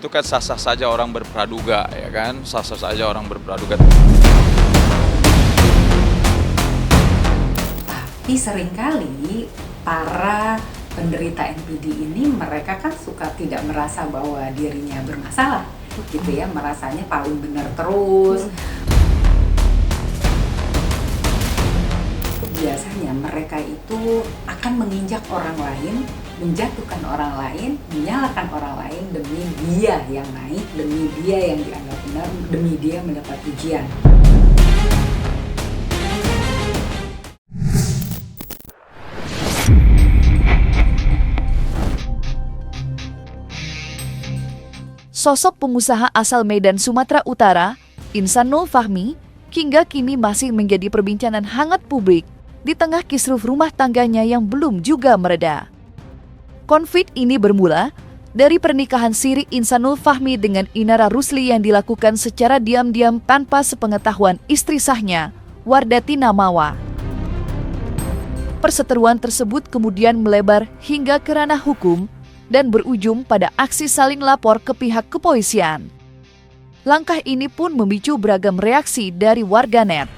itu kan sah-sah saja orang berpraduga, ya kan? Sah-sah saja orang berpraduga. Tapi seringkali para penderita NPD ini mereka kan suka tidak merasa bahwa dirinya bermasalah, gitu ya, merasanya paling benar terus. Biasanya mereka itu akan menginjak orang lain, menjatuhkan orang lain, menyalahkan orang lain demi dia yang naik, demi dia yang dianggap benar, demi dia mendapat pujian. Sosok pengusaha asal Medan, Sumatera Utara, Insanul Fahmi, hingga kini masih menjadi perbincangan hangat publik di tengah kisruh rumah tangganya yang belum juga mereda. Konflik ini bermula dari pernikahan siri Insanul Fahmi dengan Inara Rusli yang dilakukan secara diam-diam tanpa sepengetahuan istri sahnya, Wardati Namawa. Perseteruan tersebut kemudian melebar hingga ke ranah hukum dan berujung pada aksi saling lapor ke pihak kepolisian. Langkah ini pun memicu beragam reaksi dari warganet.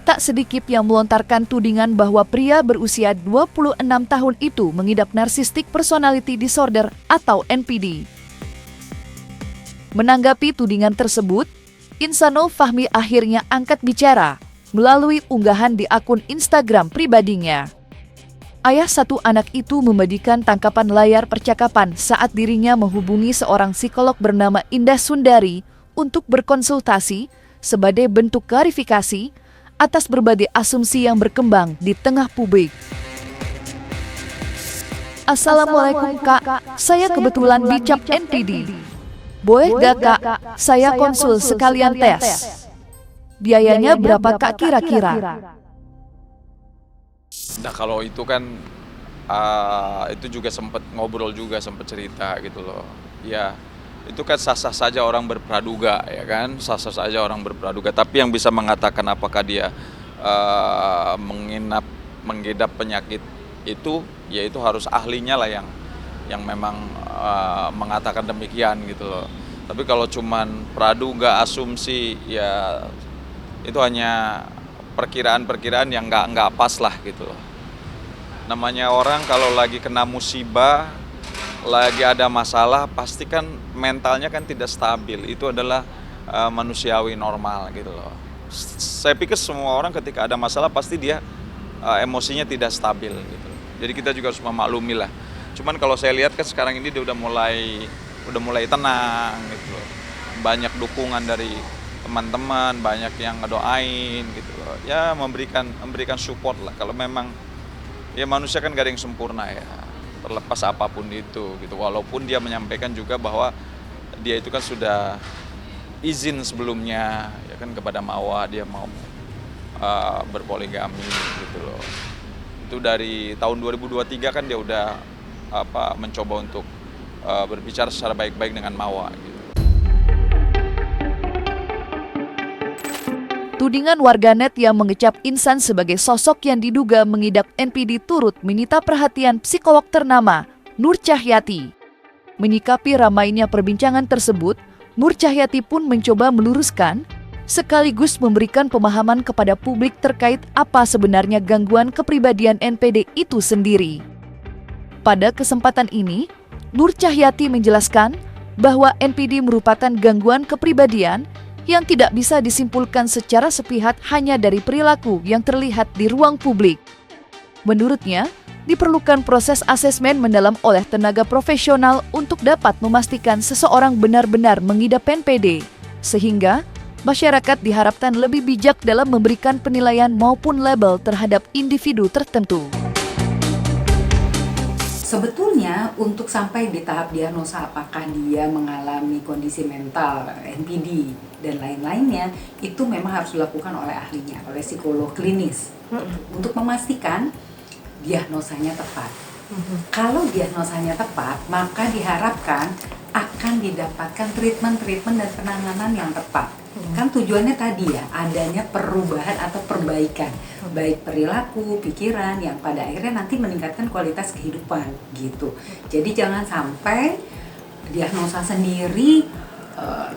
Tak sedikit yang melontarkan tudingan bahwa pria berusia 26 tahun itu mengidap Narcissistic Personality Disorder atau NPD. Menanggapi tudingan tersebut, Insanul Fahmi akhirnya angkat bicara melalui unggahan di akun Instagram pribadinya. Ayah satu anak itu memberikan tangkapan layar percakapan saat dirinya menghubungi seorang psikolog bernama Indah Sundari untuk berkonsultasi sebagai bentuk klarifikasi atas berbagai asumsi yang berkembang di tengah publik. Assalamualaikum Kak, saya kebetulan dicap NPD. Boleh gak Kak, saya konsul sekalian tes? Biayanya berapa Kak kira-kira? Nah kalau itu kan itu juga sempat ngobrol juga, sempat cerita gitu loh. Ya itu kan sah-sah saja orang berpraduga, ya kan, sah-sah saja orang berpraduga. Tapi yang bisa mengatakan apakah dia mengidap penyakit itu, ya itu harus ahlinya lah yang memang mengatakan demikian gitu loh. Tapi kalau cuman praduga, asumsi, ya itu hanya perkiraan-perkiraan yang nggak pas lah gitu loh. Namanya orang kalau lagi kena musibah, lagi ada masalah, pasti kan mentalnya kan tidak stabil. Itu adalah manusiawi normal gitu loh. Saya pikir semua orang ketika ada masalah pasti dia emosinya tidak stabil gitu. Jadi kita juga harus memaklumi lah. Cuman kalau saya lihat kan sekarang ini dia udah mulai tenang gitu loh. Banyak dukungan dari teman-teman, banyak yang ngedoain gitu loh. Ya memberikan support lah. Kalau memang ya manusia kan gak ada yang sempurna ya, terlepas apapun itu gitu. Walaupun dia menyampaikan juga bahwa dia itu kan sudah izin sebelumnya ya kan kepada Mawa, dia mau berpoligami gitu loh. Itu dari tahun 2023 kan dia udah mencoba untuk berbicara secara baik-baik dengan Mawa gitu. Tudingan warganet yang mengecap Insan sebagai sosok yang diduga mengidap NPD turut menyita perhatian psikolog ternama, Nur Cahyati. Menyikapi ramainya perbincangan tersebut, Nur Cahyati pun mencoba meluruskan, sekaligus memberikan pemahaman kepada publik terkait apa sebenarnya gangguan kepribadian NPD itu sendiri. Pada kesempatan ini, Nur Cahyati menjelaskan bahwa NPD merupakan gangguan kepribadian yang tidak bisa disimpulkan secara sepihak hanya dari perilaku yang terlihat di ruang publik. Menurutnya, diperlukan proses asesmen mendalam oleh tenaga profesional untuk dapat memastikan seseorang benar-benar mengidap NPD, sehingga masyarakat diharapkan lebih bijak dalam memberikan penilaian maupun label terhadap individu tertentu. Sebetulnya untuk sampai di tahap diagnosa apakah dia mengalami kondisi mental, NPD, dan lain-lainnya, itu memang harus dilakukan oleh ahlinya, oleh psikolog klinis, untuk memastikan diagnosanya tepat. Kalau diagnosanya tepat, maka diharapkan akan didapatkan treatment dan penanganan yang tepat. Kan tujuannya tadi ya, adanya perubahan atau perbaikan, baik perilaku, pikiran, yang pada akhirnya nanti meningkatkan kualitas kehidupan gitu. Jadi jangan sampai diagnosa sendiri,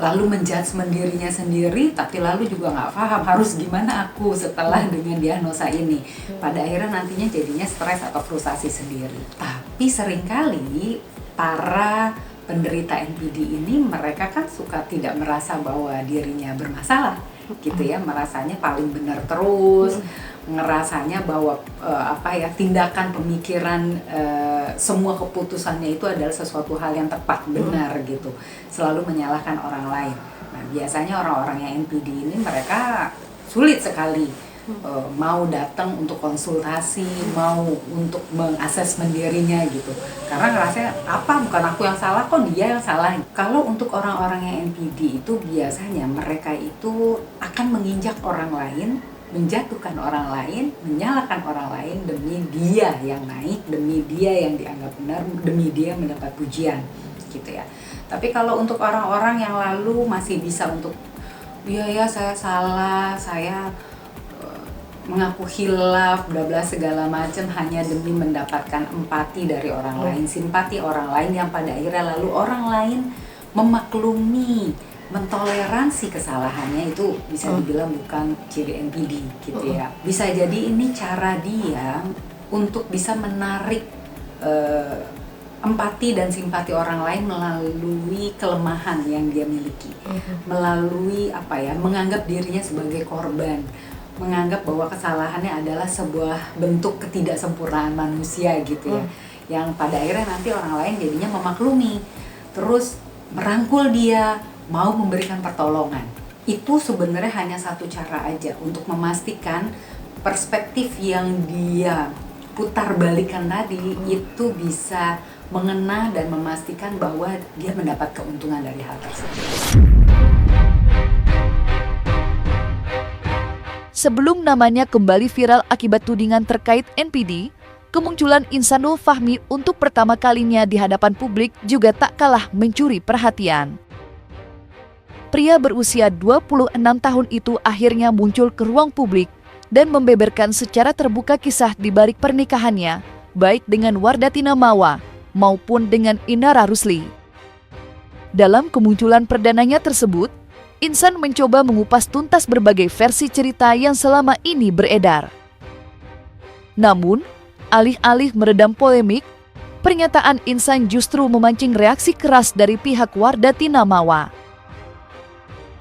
lalu menjudge dirinya sendiri, tapi lalu juga nggak paham harus gimana aku setelah dengan diagnosa ini. Pada akhirnya nantinya jadinya stres atau frustasi sendiri. Tapi seringkali para penderita NPD ini mereka kan suka tidak merasa bahwa dirinya bermasalah gitu ya, merasanya paling benar terus, ngerasanya bahwa tindakan, pemikiran, semua keputusannya itu adalah sesuatu hal yang tepat, benar gitu, selalu menyalahkan orang lain. Nah biasanya orang-orang yang NPD ini mereka sulit sekali mau datang untuk konsultasi, mau untuk mengasesmen dirinya gitu, karena ngerasanya bukan aku yang salah, kok dia yang salah. Kalau untuk orang-orang yang NPD itu biasanya mereka itu akan menginjak orang lain, menjatuhkan orang lain, menyalahkan orang lain demi dia yang naik, demi dia yang dianggap benar, demi dia mendapat pujian gitu ya. Tapi kalau untuk orang-orang yang lalu masih bisa untuk ya saya salah, saya mengaku khilaf, bla bla segala macam hanya demi mendapatkan empati dari orang lain, simpati orang lain, yang pada akhirnya lalu orang lain memaklumi, mentoleransi kesalahannya, itu bisa dibilang bukan ciri NPD gitu ya. Bisa jadi ini cara dia untuk bisa menarik empati dan simpati orang lain melalui kelemahan yang dia miliki, melalui menganggap dirinya sebagai korban, menganggap bahwa kesalahannya adalah sebuah bentuk ketidaksempurnaan manusia gitu ya, yang pada akhirnya nanti orang lain jadinya memaklumi, terus merangkul dia, mau memberikan pertolongan. Itu sebenarnya hanya satu cara aja untuk memastikan perspektif yang dia putar balikan tadi itu bisa mengena dan memastikan bahwa dia mendapat keuntungan dari hal tersebut. Sebelum namanya kembali viral akibat tudingan terkait NPD, kemunculan Insanul Fahmi untuk pertama kalinya di hadapan publik juga tak kalah mencuri perhatian. Pria berusia 26 tahun itu akhirnya muncul ke ruang publik dan membeberkan secara terbuka kisah di balik pernikahannya, baik dengan Wardatina Mawa maupun dengan Inara Rusli. Dalam kemunculan perdananya tersebut, Insan mencoba mengupas tuntas berbagai versi cerita yang selama ini beredar. Namun, alih-alih meredam polemik, pernyataan Insan justru memancing reaksi keras dari pihak Wardatina Mawa.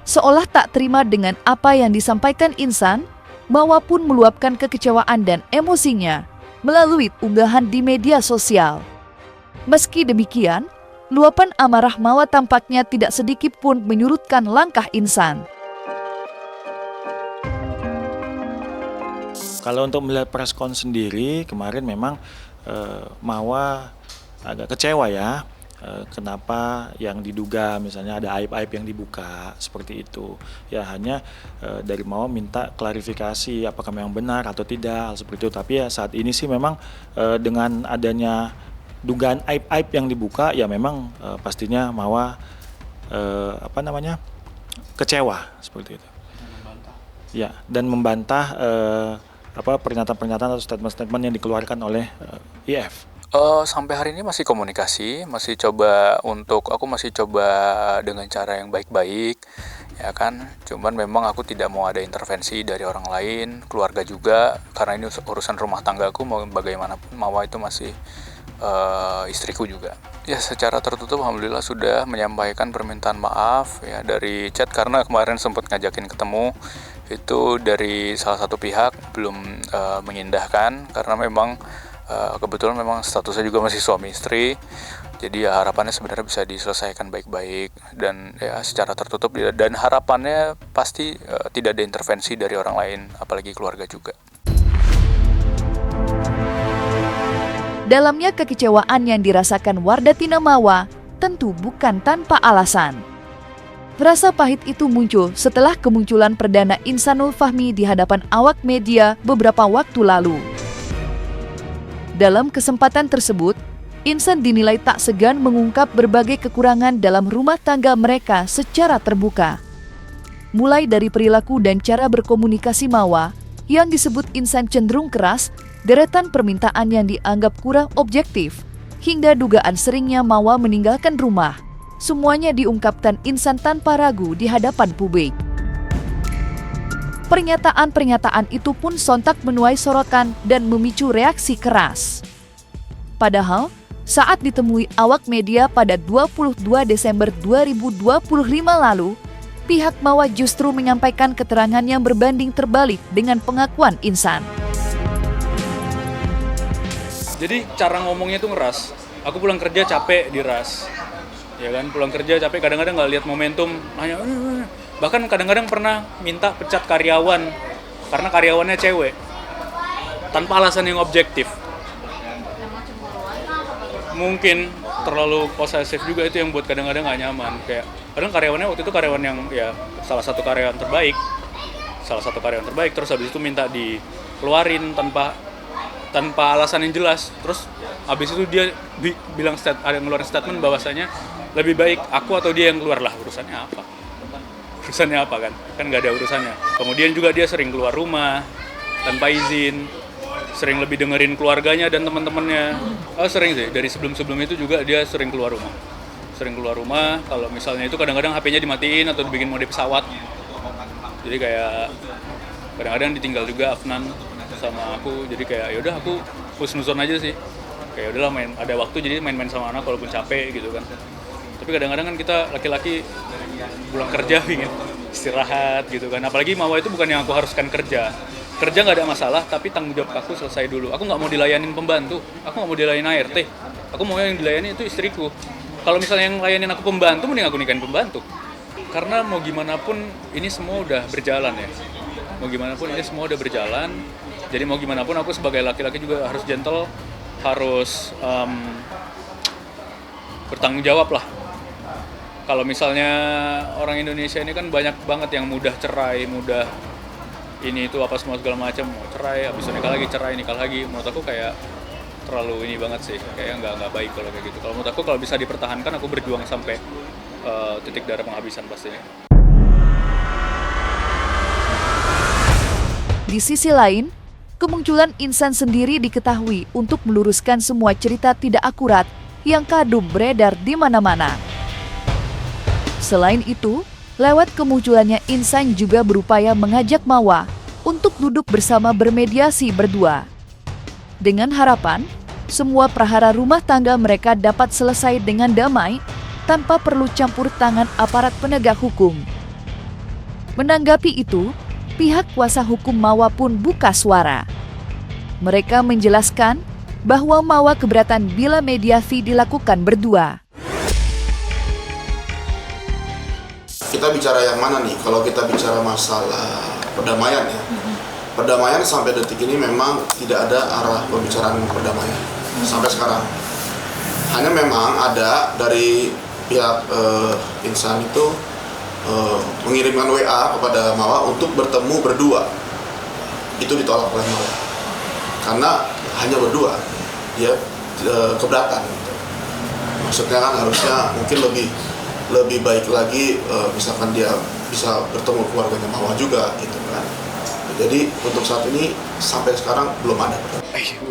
Seolah tak terima dengan apa yang disampaikan Insan, Mawa pun meluapkan kekecewaan dan emosinya melalui unggahan di media sosial. Meski demikian, luapan amarah Mawa tampaknya tidak sedikit pun menyurutkan langkah Insan. Kalau untuk melihat preskon sendiri, kemarin memang Mawa agak kecewa ya. Kenapa yang diduga misalnya ada aib-aib yang dibuka seperti itu. Ya hanya dari Mawa minta klarifikasi apakah memang benar atau tidak hal seperti itu. Tapi ya saat ini sih memang dengan adanya dugaan aib-aib yang dibuka, ya memang pastinya Mawa kecewa seperti itu. Ya, dan membantah pernyataan-pernyataan atau statement-statement yang dikeluarkan oleh IF. Sampai hari ini masih komunikasi, aku masih coba dengan cara yang baik-baik, ya kan. Cuman memang aku tidak mau ada intervensi dari orang lain, keluarga juga, karena ini urusan rumah tanggaku, mau bagaimanapun Mawa itu masih istriku juga. Ya secara tertutup alhamdulillah sudah menyampaikan permintaan maaf ya dari chat, karena kemarin sempat ngajakin ketemu, itu dari salah satu pihak belum mengindahkan karena memang kebetulan memang statusnya juga masih suami istri. Jadi ya harapannya sebenarnya bisa diselesaikan baik-baik dan ya secara tertutup, dan harapannya pasti tidak ada intervensi dari orang lain, apalagi keluarga juga. Dalamnya kekecewaan yang dirasakan Wardatina Mawa tentu bukan tanpa alasan. Rasa pahit itu muncul setelah kemunculan perdana Insanul Fahmi di hadapan awak media beberapa waktu lalu. Dalam kesempatan tersebut, Insan dinilai tak segan mengungkap berbagai kekurangan dalam rumah tangga mereka secara terbuka. Mulai dari perilaku dan cara berkomunikasi Mawa yang disebut Insan cenderung keras, deretan permintaan yang dianggap kurang objektif, hingga dugaan seringnya Mawa meninggalkan rumah, semuanya diungkapkan Insan tanpa ragu di hadapan publik. Pernyataan-pernyataan itu pun sontak menuai sorotan dan memicu reaksi keras. Padahal, saat ditemui awak media pada 22 Desember 2025 lalu, pihak Mawa justru menyampaikan keterangan yang berbanding terbalik dengan pengakuan Insan. Jadi cara ngomongnya tuh ngeras. Aku pulang kerja capek diras. Ya kan, pulang kerja capek, kadang-kadang nggak lihat momentum, hanya bahkan kadang-kadang pernah minta pecat karyawan karena karyawannya cewek tanpa alasan yang objektif. Mungkin terlalu posesif juga itu yang buat kadang-kadang nggak nyaman. Kayak kadang karyawannya waktu itu karyawan yang ya salah satu karyawan terbaik, terus habis itu minta dikeluarin tanpa alasan yang jelas. Terus habis itu dia ngeluarin statement bahwasanya lebih baik aku atau dia yang keluar lah, urusannya apa kan nggak ada urusannya. Kemudian juga dia sering keluar rumah tanpa izin, sering lebih dengerin keluarganya dan teman-temannya. Sering sih, dari sebelum itu juga dia sering keluar rumah. Kalau misalnya itu kadang-kadang HP-nya dimatiin atau dibikin mode pesawat. Jadi kayak kadang-kadang ditinggal juga Afnan sama aku. Jadi kayak yaudah aku husnuzon aja sih. Kayak udahlah ada waktu jadi main-main sama anak walaupun capek gitu kan. Tapi kadang-kadang kan kita laki-laki pulang kerja ingin istirahat gitu kan. Apalagi Mawa itu bukan yang aku haruskan kerja nggak ada masalah, tapi tanggung jawab aku selesai dulu. Aku nggak mau dilayanin pembantu, aku nggak mau dilayanin ART, aku mau yang dilayani itu istriku. Kalau misalnya yang layanin aku pembantu, mending aku nikahin pembantu. Karena mau gimana pun ini semua udah berjalan ya. Jadi mau gimana pun aku sebagai laki-laki juga harus gentle, harus bertanggung jawab lah. Kalau misalnya orang Indonesia ini kan banyak banget yang mudah cerai, mudah ini itu apa semua segala macam, mau cerai, habis itu nikah lagi. Menurut aku kayak terlalu ini banget sih, kayak nggak baik kalau kayak gitu. Kalau menurut aku kalau bisa dipertahankan, aku berjuang sampai titik darah penghabisan pastinya. Di sisi lain, kemunculan Insan sendiri diketahui untuk meluruskan semua cerita tidak akurat yang kadung beredar di mana-mana. Selain itu, lewat kemunculannya Insan juga berupaya mengajak Mawa untuk duduk bersama bermediasi berdua. Dengan harapan, semua prahara rumah tangga mereka dapat selesai dengan damai tanpa perlu campur tangan aparat penegak hukum. Menanggapi itu, pihak kuasa hukum Mawa pun buka suara. Mereka menjelaskan bahwa Mawa keberatan bila mediasi dilakukan berdua. Kita bicara yang mana nih? Kalau kita bicara masalah perdamaian ya, perdamaian sampai detik ini memang tidak ada arah pembicaraan perdamaian sampai sekarang. Hanya memang ada dari pihak Insan itu mengirimkan WA kepada Mawa untuk bertemu berdua. Itu ditolak oleh Mawa karena hanya berdua, dia keberatan. Maksudnya kan harusnya mungkin lebih baik lagi misalkan dia bisa bertemu keluarganya Mawa juga gitu kan. Jadi untuk saat ini sampai sekarang belum ada.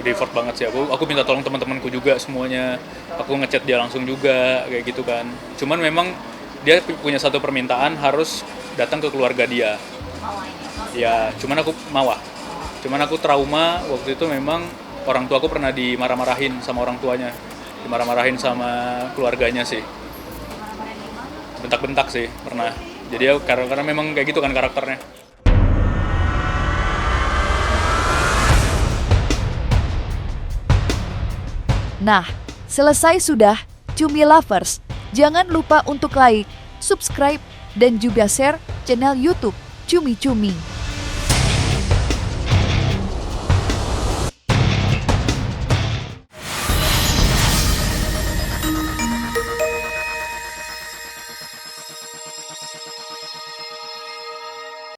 Udah effort banget sih aku minta tolong teman-temanku juga semuanya. Aku ngechat dia langsung juga kayak gitu kan. Cuman memang dia punya satu permintaan harus datang ke keluarga dia. Ya, cuman aku trauma waktu itu memang orang tua aku pernah dimarah-marahin sama orang tuanya. Dimarah-marahin sama keluarganya sih. Bentak-bentak sih pernah. Jadi karena memang kayak gitu kan karakternya. Nah, selesai sudah Cumi Lovers. Jangan lupa untuk like, subscribe, dan juga share channel YouTube Cumi Cumi.